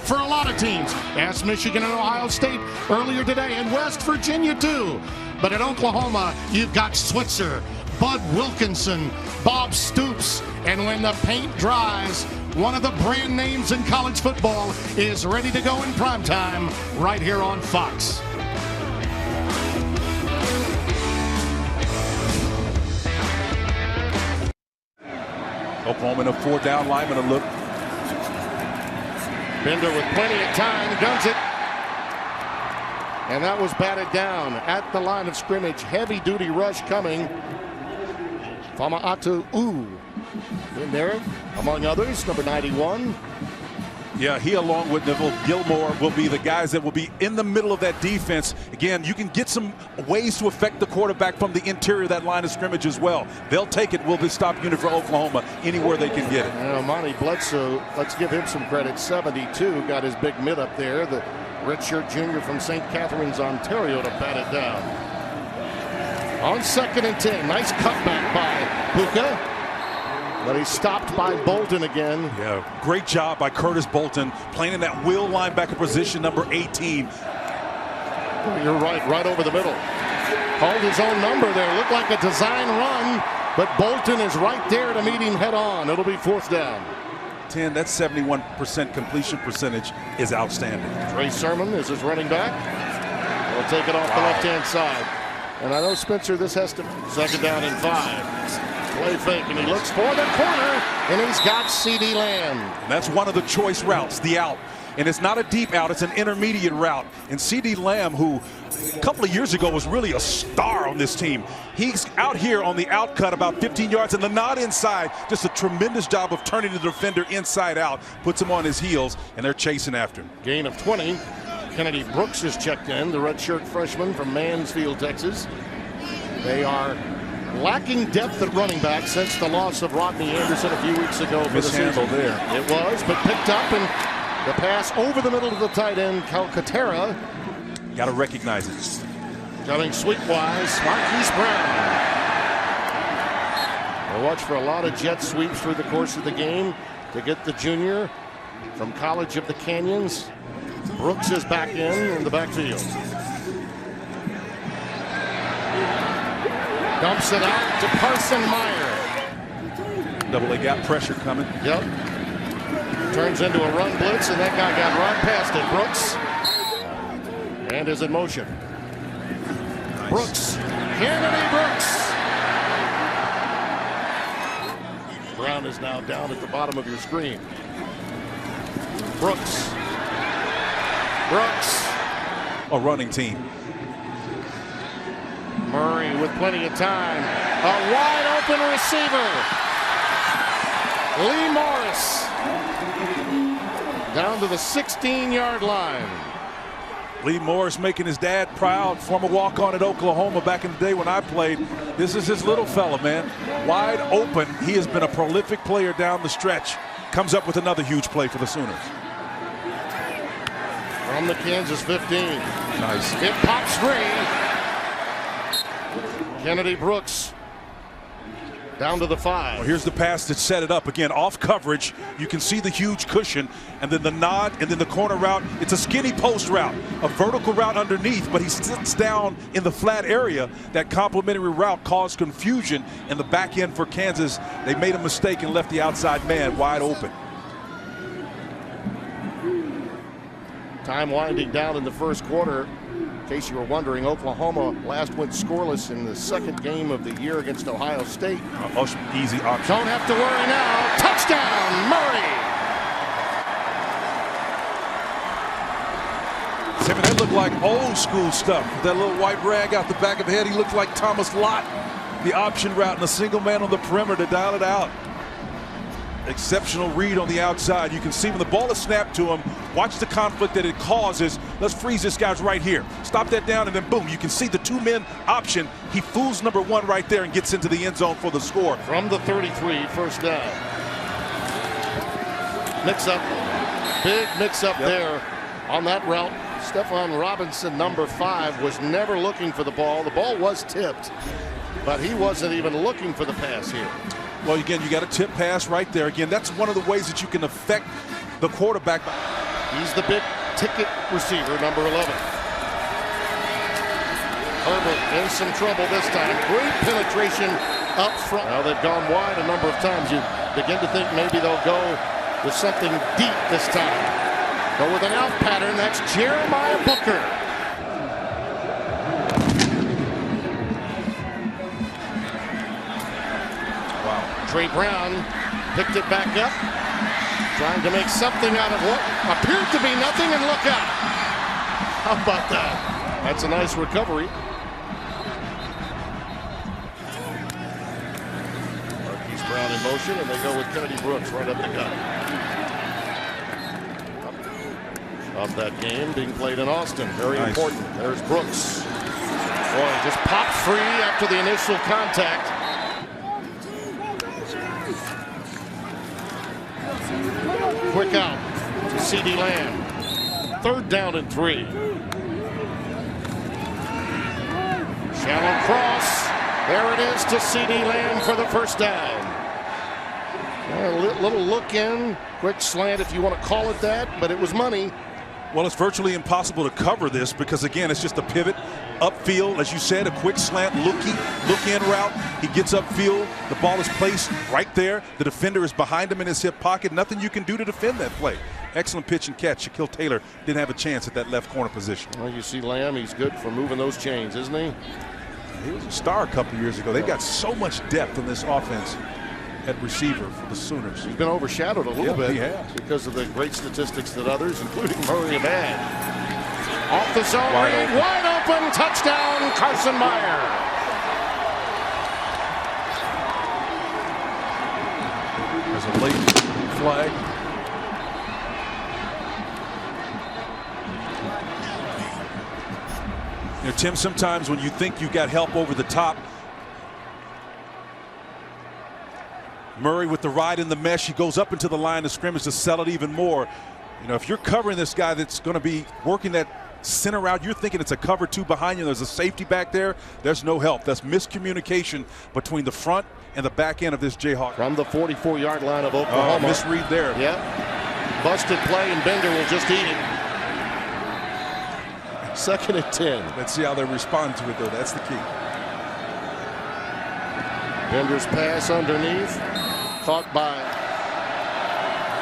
for a lot of teams. Ask Michigan and Ohio State earlier today, and West Virginia too. But at Oklahoma, you've got Switzer, Bud Wilkinson, Bob Stoops, and when the paint dries, one of the brand names in college football is ready to go in primetime right here on Fox. Oklahoma in a 4-down lineman to look. Bender with plenty of time, guns it. And that was batted down at the line of scrimmage. Heavy-duty rush coming. Fama'atu in there, among others, number 91. Yeah, he along with Neville Gilmore will be the guys that will be in the middle of that defense. Again, you can get some ways to affect the quarterback from the interior of that line of scrimmage as well. They'll take it, will be stop unit for Oklahoma anywhere they can get it. Monty Bledsoe, let's give him some credit. 72, got his big mid up there. The redshirt junior from St. Catharines, Ontario, to bat it down. On 2nd and 10, nice cutback by Puka. But he's stopped by Bolton again. Yeah, great job by Curtis Bolton playing in that will linebacker position, number 18. You're right over the middle. Called his own number there. Looked like a design run, but Bolton is right there to meet him head on. It'll be 4th down. 10, that 71% completion percentage is outstanding. Trey Sermon is his running back. He'll take it off the left-hand side. And I know, Spencer, this has to 2nd down and 5. Play fake, and he looks for the corner, and he's got CeeDee Lamb. And that's one of the choice routes, the out. And it's not a deep out, it's an intermediate route. And CeeDee Lamb, who a couple of years ago was really a star on this team, he's out here on the out cut about 15 yards and the nod inside. Just a tremendous job of turning the defender inside out, puts him on his heels, and they're chasing after him. Gain of 20. Kennedy Brooks is checked in, the redshirt freshman from Mansfield, Texas. They are lacking depth at running back since the loss of Rodney Anderson a few weeks ago for the season. There. It was, but picked up, and the pass over the middle to the tight end, Calcaterra. Got to recognize it. Coming sweep-wise, Marquise Brown. We'll watch for a lot of jet sweeps through the course of the game to get the junior from College of the Canyons. Brooks is back in the backfield. Dumps it out to Carson Meyer. Double A gap pressure coming. Yep. Turns into a run blitz, and that guy got right past it. Brooks. And is in motion. Nice. Brooks. Kennedy Brooks. Brown is now down at the bottom of your screen. Brooks. Brooks. A running team. Murray with plenty of time. A wide open receiver. Lee Morris. Down to the 16-yard line. Lee Morris making his dad proud. Former walk-on at Oklahoma back in the day when I played. This is his little fella, man. Wide open. He has been a prolific player down the stretch. Comes up with another huge play for the Sooners. From the Kansas 15. Nice. It pops free. Kennedy Brooks down to the 5. Well, here's the pass that set it up. Again, off coverage. You can see the huge cushion, and then the nod, and then the corner route. It's a skinny post route, a vertical route underneath, but he sits down in the flat area. That complementary route caused confusion in the back end for Kansas. They made a mistake and left the outside man wide open. Time winding down in the first quarter. In case you were wondering, Oklahoma last went scoreless in the 2nd game of the year against Ohio State. Easy option. Don't have to worry now. Touchdown, Murray. Sammy, that looked like old school stuff. That little white rag out the back of the head. He looked like Thomas Lott. The option route and a single man on the perimeter to dial it out. Exceptional read on the outside. You can see when the ball is snapped to him, watch the conflict that it causes. Let's freeze this guy's right here. Stop that down, and then boom, you can see the 2-man option. He fools number 1 right there and gets into the end zone for the score. From the 33, 1st down. Mix-up. Big mix-up there on that route. Stephon Robinson, number 5, was never looking for the ball. The ball was tipped, but he wasn't even looking for the pass here. Well, again, you got a tip pass right there. Again, that's one of the ways that you can affect the quarterback. He's the big ticket receiver, number 11. Herbert in some trouble this time. Great penetration up front. Now they've gone wide a number of times. You begin to think maybe they'll go with something deep this time. Go with an out pattern. That's Jeremiah Booker. Wow. Trey Brown picked it back up. Trying to make something out of what appeared to be nothing, and look out. How about that? That's a nice recovery. Marquise Brown in motion, and they go with Kennedy Brooks right up the gut. Of that game being played in Austin. Very important. There's Brooks. Boy, just popped free after the initial contact. Quick out to C.D. Lamb. 3rd down and 3. Shallow cross. There it is to C.D. Lamb for the 1st down. A little look in, quick slant if you want to call it that, but it was money. Well, it's virtually impossible to cover this because, again, it's just a pivot upfield. As you said, a quick slant, look-in route. He gets upfield. The ball is placed right there. The defender is behind him in his hip pocket. Nothing you can do to defend that play. Excellent pitch and catch. Shaquille Taylor didn't have a chance at that left corner position. Well, you see Lamb, he's good for moving those chains, isn't he? He was a star a couple years ago. They've got so much depth in this offense at receiver for the Sooners. He's been overshadowed a little bit he has. because of the great statistics that others, including Murray, have had. Off the zone, wide open, touchdown, Carson Meyer. There's a late flag. You know, Tim, sometimes when you think you got help over the top, Murray with the ride in the mesh, he goes up into the line of scrimmage to sell it even more. You know, if you're covering this guy that's going to be working that center route, you're thinking it's a cover 2 behind you. There's a safety back there. There's no help. That's miscommunication between the front and the back end of this Jayhawk. From the 44-yard line of Oklahoma. Misread there. Yep. Busted play, and Bender will just eat it. 2nd and 10. Let's see how they respond to it, though. That's the key. Bender's pass underneath. Caught by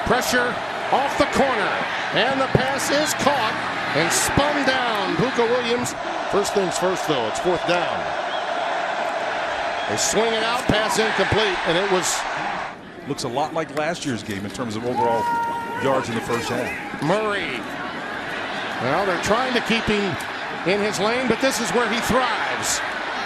pressure off the corner. And the pass is caught and spun down. Puka Williams. First things first, though. It's 4th down. They swing it out. Pass incomplete. And it was... Looks a lot like last year's game in terms of overall yards in the first half. Murray. Well, they're trying to keep him in his lane, but this is where he thrives.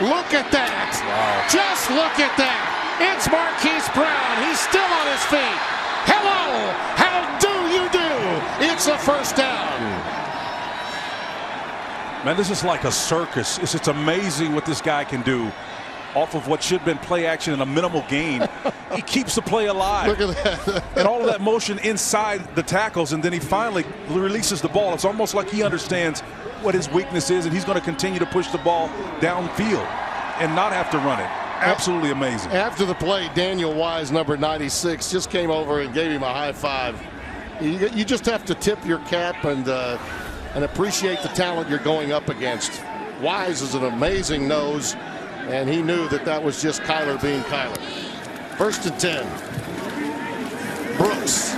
Look at that. Wow. Just look at that. It's Marquise Brown. He's still on his feet. Hello. How do you do? It's a 1st down. Man, this is like a circus. It's just amazing what this guy can do off of what should have been play action and a minimal gain. He keeps the play alive. Look at that. And all of that motion inside the tackles, and then he finally releases the ball. It's almost like he understands what his weakness is, and he's going to continue to push the ball downfield and not have to run it. Absolutely amazing. After the play, Daniel Wise, number 96, just came over and gave him a high five. You just have to tip your cap and appreciate the talent you're going up against. Wise is an amazing nose, and he knew that that was just Kyler being Kyler. 1st and 10. Brooks.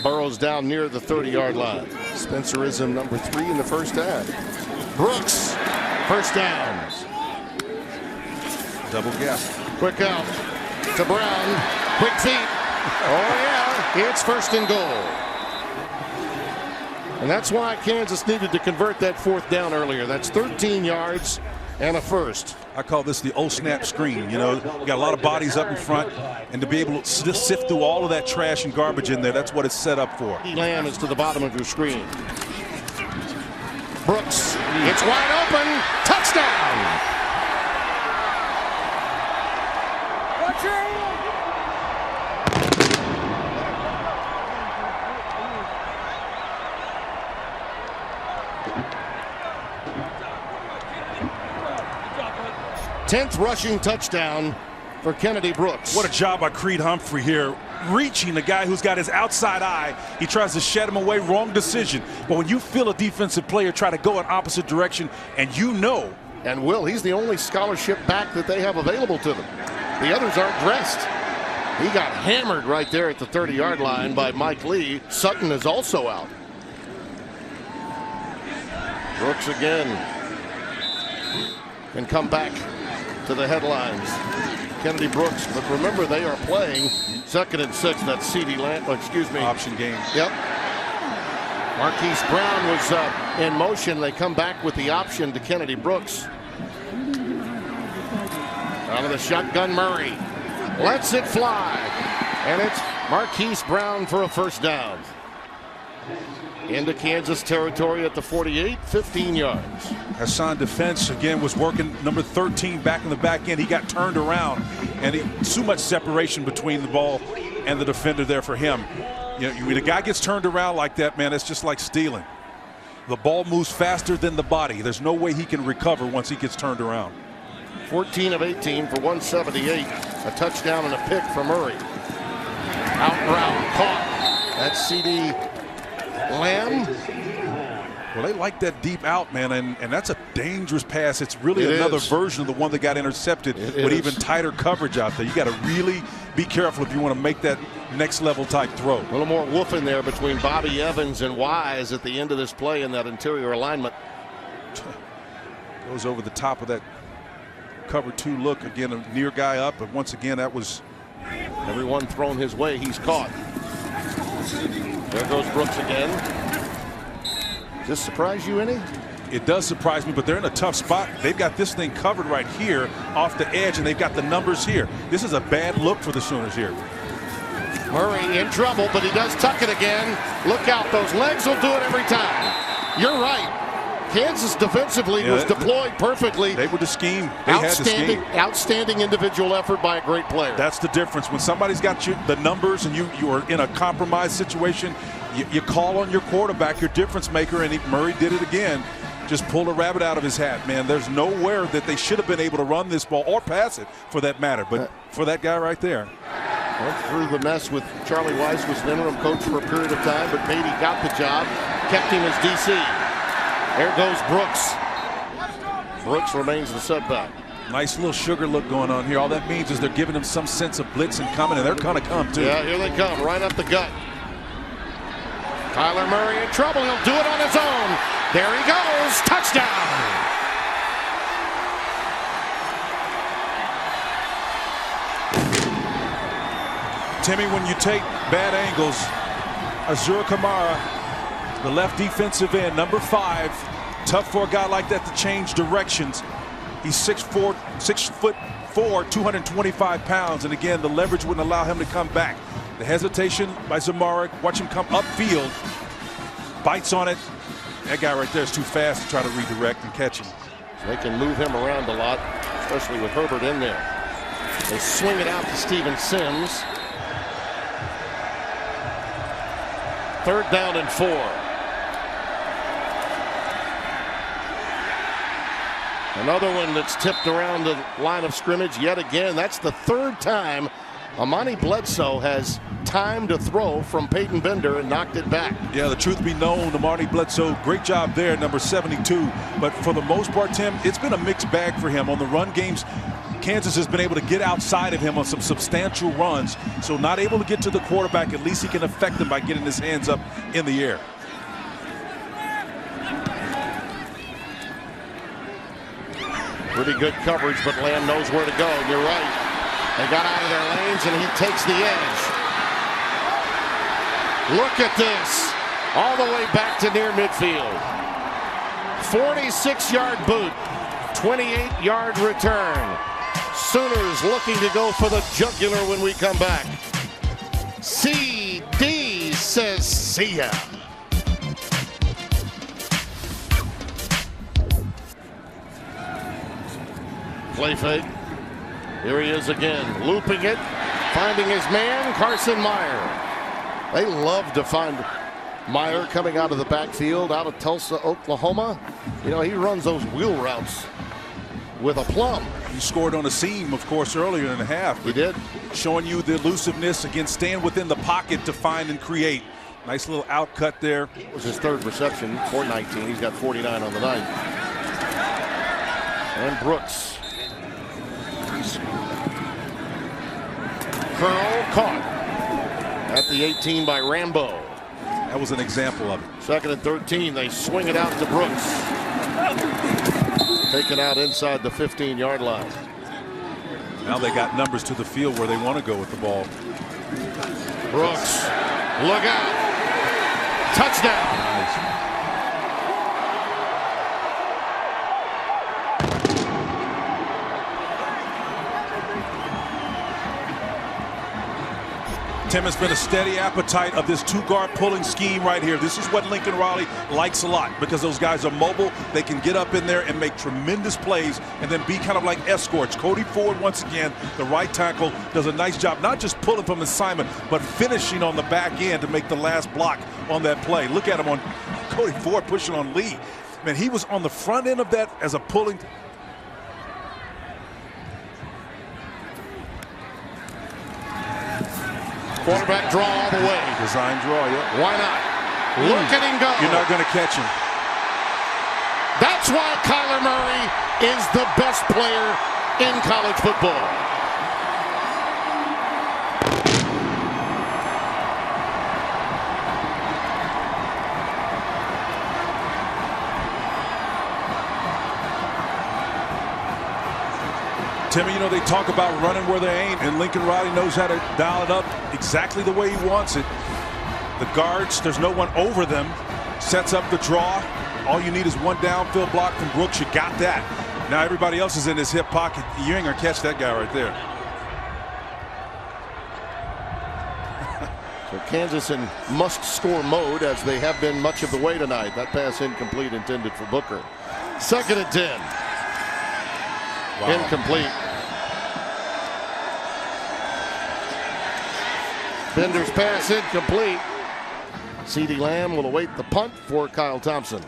Burrows down near the 30-yard line. Spencerism number 3 in the first half. Brooks. 1st downs. Double gap. Quick out to Brown. Quick feet. Oh, yeah. It's 1st and goal. And that's why Kansas needed to convert that 4th down earlier. That's 13 yards and a 1st. I call this the snap screen. You know, you got a lot of bodies up in front, and to be able to sift through all of that trash and garbage in there, that's what it's set up for. Lamb is to the bottom of your screen. Brooks. It's wide open. Touchdown. 10th rushing touchdown for Kennedy Brooks. What a job by Creed Humphrey here reaching the guy who's got his outside eye. He tries to shed him away. Wrong decision. But when you feel a defensive player try to go in opposite direction, and you know. And Will, he's the only scholarship back that they have available to them. The others aren't dressed. He got hammered right there at the 30-yard line by Mike Lee. Sutton is also out. Brooks again can come back to the headlines. Kennedy Brooks, but remember they are playing 2nd and 6. That's CD Lamb. Excuse me. Option game. Yep. Marquise Brown was in motion. They come back with the option to Kennedy Brooks. Out of the shotgun, Murray lets it fly, and it's Marquise Brown for a first down. Into Kansas territory at the 48, 15 yards. Hassan defense again was working number 13 back in the back end. He got turned around, and too much separation between the ball and the defender there for him. You know, when a guy gets turned around like that, man, it's just like stealing. The ball moves faster than the body. There's no way he can recover once he gets turned around. 14 of 18 for 178. A touchdown and a pick for Murray. Out route caught. That's CD Lamb. Well, they like that deep out, man, and that's a dangerous pass. It's really another version of the one that got intercepted with even tighter coverage out there. You got to really be careful if you want to make that next level type throw. A little more woofing there between Bobby Evans and Wise at the end of this play in that interior alignment. Goes over the top of that cover 2 look. Again, a near guy up, but once again, that was everyone thrown his way. He's caught. There goes Brooks again. Does this surprise you any? It does surprise me, but they're in a tough spot. They've got this thing covered right here off the edge, and they've got the numbers here. This is a bad look for the Sooners here. Murray in trouble, but he does tuck it again. Look out, those legs will do it every time. You're right. Kansas defensively was deployed perfectly. They were the scheme. They had the scheme. Outstanding individual effort by a great player. That's the difference. When somebody's got you the numbers and you are in a compromised situation, you call on your quarterback, your difference maker, and Murray did it again. Just pulled a rabbit out of his hat, man. There's nowhere that they should have been able to run this ball or pass it for that matter. But for that guy right there. Went through the mess with Charlie Weiss, was an interim coach for a period of time, but Beatty got the job, kept him as DC. There goes Brooks. Brooks remains the setback. Nice little sugar look going on here. All that means is they're giving him some sense of blitzing coming, and they're going to come too. Yeah, here they come, right up the gut. Kyler Murray in trouble. He'll do it on his own. There he goes. Touchdown. Timmy, when you take bad angles, Azur Kamara, the left defensive end, number 5, tough for a guy like that to change directions. He's 6'4", 225 pounds, and again, the leverage wouldn't allow him to come back. The hesitation by Zamara, watch him come upfield, bites on it. That guy right there is too fast to try to redirect and catch him. So they can move him around a lot, especially with Herbert in there. They swing it out to Steven Sims. 3rd down and 4. Another one that's tipped around the line of scrimmage yet again. That's the 3rd time Amani Bledsoe has time to throw from Peyton Bender and knocked it back. Yeah, the truth be known, Amani Bledsoe, great job there, number 72. But for the most part, Tim, it's been a mixed bag for him. On the run games, Kansas has been able to get outside of him on some substantial runs. So not able to get to the quarterback, at least he can affect him by getting his hands up in the air. Pretty good coverage, but Lamb knows where to go. You're right. They got out of their lanes, and he takes the edge. Look at this. All the way back to near midfield. 46-yard boot. 28-yard return. Sooners looking to go for the jugular when we come back. CD says see ya. Play fake. Here he is again, looping it, finding his man, Carson Meyer. They love to find Meyer coming out of the backfield, out of Tulsa, Oklahoma. You know, he runs those wheel routes with aplomb. He scored on a seam, of course, earlier in the half. He did. Showing you the elusiveness, again, staying within the pocket to find and create. Nice little out cut there. It was his third reception for 19. He's got 49 on the night. And Brooks. Curl caught at the 18 by Rambo. That was an example of it. Second and 13. They swing it out to Brooks. Taken out inside the 15-yard line. Now they got numbers to the field where they want to go with the ball. Brooks, look out. Touchdown. Nice. Tim, has been a steady appetite of this two-guard pulling scheme right here. This is what Lincoln Riley likes a lot because those guys are mobile. They can get up in there and make tremendous plays and then be kind of like escorts. Cody Ford, once again, the right tackle, does a nice job, not just pulling from assignment, but finishing on the back end to make the last block on that play. Look at him on Cody Ford pushing on Lee. Man, he was on the front end of that as a pulling. Quarterback draw all the way. Design draw, yeah. Why not? Look at him go. You're not going to catch him. That's why Kyler Murray is the best player in college football. Timmy, you know, they talk about running where they ain't, and Lincoln Riley knows how to dial it up exactly the way he wants it. The guards, there's no one over them. Sets up the draw. All you need is one downfield block from Brooks. You got that. Now everybody else is in his hip pocket. You ain't going to catch that guy right there. So Kansas in must-score mode, as they have been much of the way tonight. That pass incomplete, intended for Booker. Second and 10. Wow. Incomplete. Bender's pass incomplete. CeeDee Lamb will await the punt for Kyle Thompson.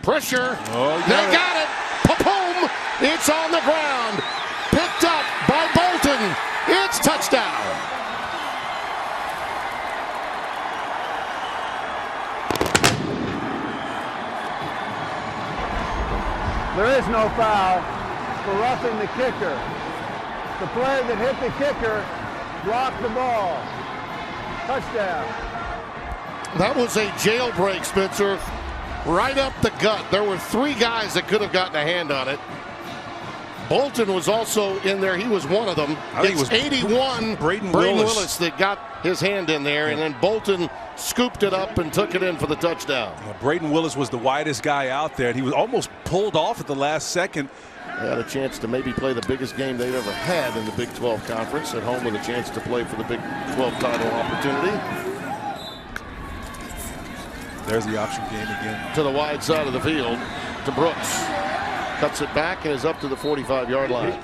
Pressure. Oh, they got it. Pa-boom. It's on the ground. Picked up by Bolton. It's touchdown. There is no foul for roughing the kicker. The player that hit the kicker blocked the ball. Touchdown. That was a jailbreak, Spencer. Right up the gut. There were three guys that could have gotten a hand on it. Bolton was also in there. He was one of them. I think it was 81. Braden Willis that got his hand in there, and then Bolton scooped it up and took it in for the touchdown. Braden Willis was the widest guy out there, and he was almost pulled off at the last second. They had a chance to maybe play the biggest game they'd ever had in the Big 12 Conference, at home with a chance to play for the Big 12 title opportunity. There's the option game again. To the wide side of the field, to Brooks. Cuts it back and is up to the 45-yard line.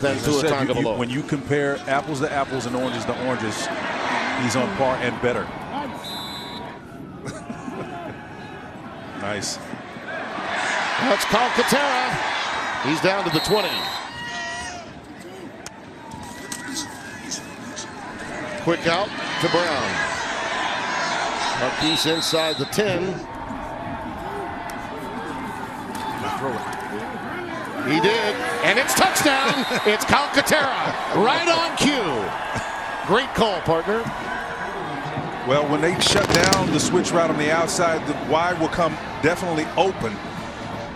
Then to a time below. When you compare apples to apples and oranges to oranges, he's on par and better. Nice. That's Calcaterra. He's down to the 20. Quick out to Brown. Marquise inside the 10. Throw it. He did, and it's touchdown. It's Calcaterra, right on cue. Great call, partner. Well, when they shut down the switch route on the outside, the wide will come definitely open,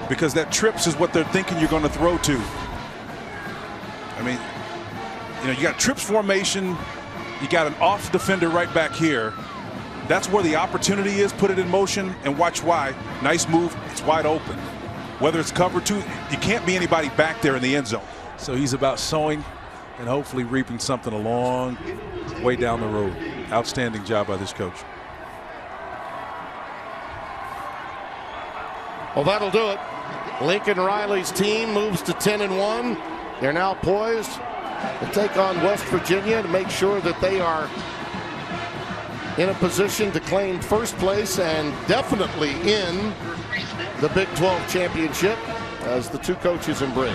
because that trips is what they're thinking you're going to throw to. I mean, you know, you got trips formation, you got an off defender right back here. That's where the opportunity is. Put it in motion and watch why. Nice move. It's wide open. Whether it's cover two, you can't be anybody back there in the end zone. So he's about sowing and hopefully reaping something a long way down the road. Outstanding job by this coach. Well, that'll do it. Lincoln Riley's team moves to 10-1. They're now poised to take on West Virginia to make sure that they are in a position to claim first place and definitely in the Big 12 championship as the two coaches embrace.